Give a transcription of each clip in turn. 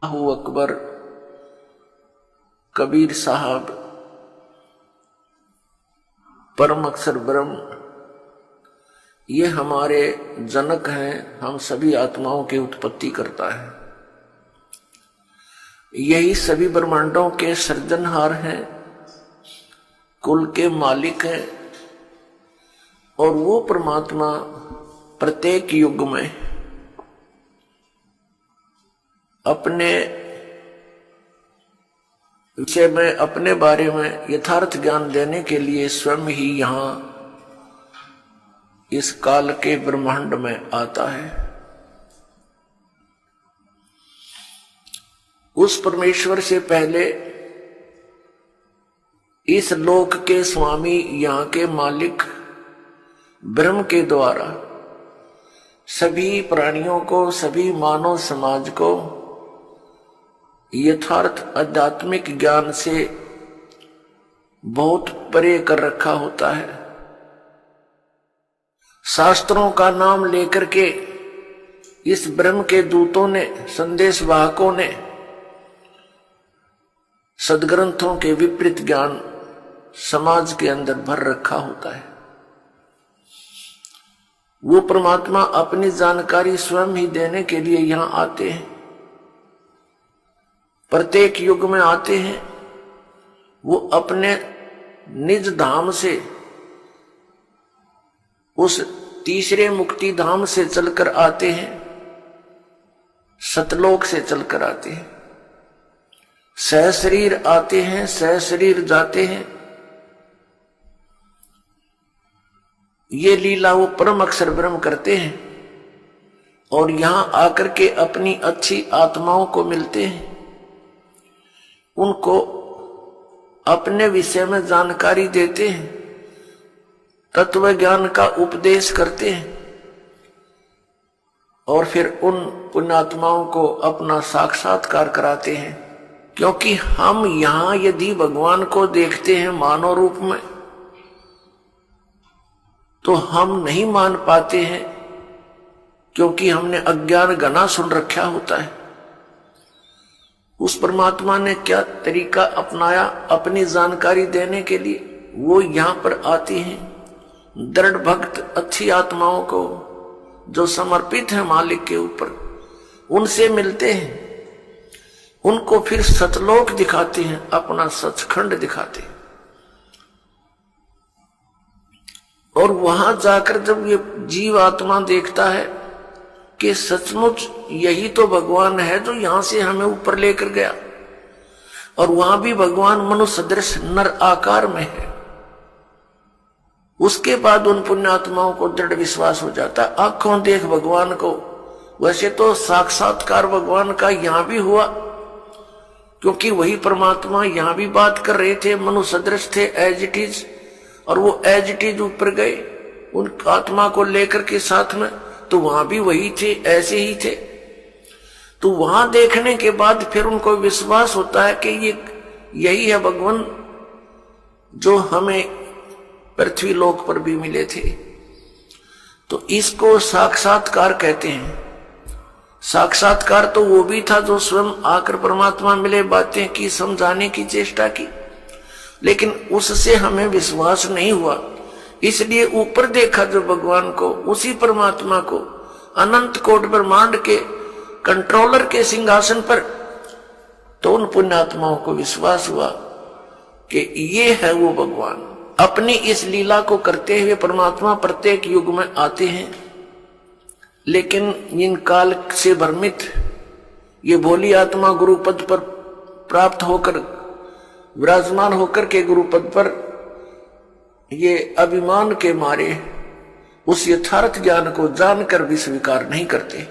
अल्लाहु अकबर, कबीर साहब, परम अक्षर ब्रह्म, ये हमारे जनक हैं। हम सभी आत्माओं की उत्पत्ति करता है। यही सभी ब्रह्मांडों के सृजनहार हैं, कुल के मालिक हैं। और वो परमात्मा प्रत्येक युग में अपने विषय में, अपने बारे में यथार्थ ज्ञान देने के लिए स्वयं ही यहां इस काल के ब्रह्मांड में आता है। उस परमेश्वर से पहले इस लोक के स्वामी, यहां के मालिक ब्रह्म के द्वारा सभी प्राणियों को, सभी मानव समाज को यथार्थ आध्यात्मिक ज्ञान से बहुत परे कर रखा होता है। शास्त्रों का नाम लेकर के इस ब्रह्म के दूतों ने, संदेश वाहकों ने सदग्रंथों के विपरीत ज्ञान समाज के अंदर भर रखा होता है। वो परमात्मा अपनी जानकारी स्वयं ही देने के लिए यहां आते हैं, प्रत्येक युग में आते हैं। वो अपने निज धाम से, उस तीसरे मुक्ति धाम से चलकर आते हैं, सतलोक से चलकर आते हैं। सहशरीर आते हैं, सहशरीर जाते हैं। ये लीला वो परम अक्षर ब्रह्म करते हैं और यहां आकर के अपनी अच्छी आत्माओं को मिलते हैं, उनको अपने विषय में जानकारी देते हैं, तत्व ज्ञान का उपदेश करते हैं और फिर उन पुण्यात्माओं को अपना साक्षात्कार कराते हैं। क्योंकि हम यहां यदि भगवान को देखते हैं मानव रूप में, तो हम नहीं मान पाते हैं, क्योंकि हमने अज्ञान घना सुन रखा होता है। उस परमात्मा ने क्या तरीका अपनाया अपनी जानकारी देने के लिए? वो यहां पर आती हैं, दृढ़ भक्त अच्छी आत्माओं को जो समर्पित है मालिक के ऊपर, उनसे मिलते हैं, उनको फिर सतलोक दिखाते हैं, अपना सचखंड दिखाते हैं। और वहां जाकर जब ये जीव आत्मा देखता है कि सचमुच यही तो भगवान है जो यहां से हमें ऊपर लेकर गया, और वहां भी भगवान मनुष्य सदृश नर आकार में है, उसके बाद उन पुण्यात्माओं को दृढ़ विश्वास हो जाता है। आंखों देख भगवान को। वैसे तो साक्षात्कार भगवान का यहां भी हुआ, क्योंकि वही परमात्मा यहां भी बात कर रहे थे, मनुष्य सदृश थे एज इट इज, और वो एज इट इज ऊपर गए उन आत्मा को लेकर के साथ में, तो वहां भी वही थे, ऐसे ही थे। तो वहां देखने के बाद फिर उनको विश्वास होता है कि ये यही है भगवान जो हमें पृथ्वी लोक पर भी मिले थे। तो इसको साक्षात्कार कहते हैं। साक्षात्कार तो वो भी था जो स्वयं आकर परमात्मा मिले, बातें की, समझाने की चेष्टा की, लेकिन उससे हमें विश्वास नहीं हुआ। इसलिए ऊपर देखा जो भगवान को, उसी परमात्मा को, अनंत कोट ब्रह्मांड के कंट्रोलर के सिंहासन पर, तो उन पुण्यात्माओं को विश्वास हुआ कि ये है वो भगवान। अपनी इस लीला को करते हुए परमात्मा प्रत्येक युग में आते हैं, लेकिन इन काल से भ्रमित ये भोली आत्मा गुरुपद पर प्राप्त होकर, विराजमान होकर के गुरुपद पर, ये अभिमान के मारे उस यथार्थ ज्ञान को जानकर भी स्वीकार नहीं करते।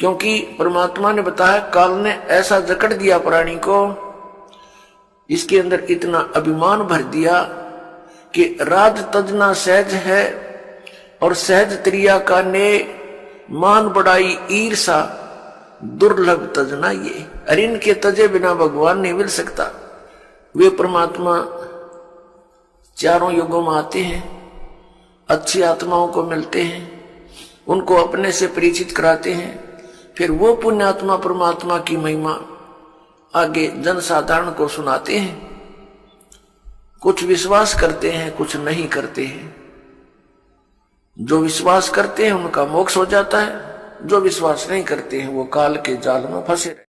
क्योंकि परमात्मा ने बताया, काल ने ऐसा जकड़ दिया प्राणी को, इसके अंदर इतना अभिमान भर दिया कि राज तजना सहज है और सहज त्रिया का ने मान बढ़ाई ईर्षा दुर्लभ तजना ये। अरे इनके तजे बिना भगवान नहीं मिल सकता। वे परमात्मा चारों युगों में आते हैं, अच्छी आत्माओं को मिलते हैं, उनको अपने से परिचित कराते हैं, फिर वो पुण्यात्मा परमात्मा की महिमा आगे जनसाधारण को सुनाते हैं। कुछ विश्वास करते हैं, कुछ नहीं करते हैं। जो विश्वास करते हैं उनका मोक्ष हो जाता है, जो विश्वास नहीं करते हैं वो काल के जाल में फंसे रहे।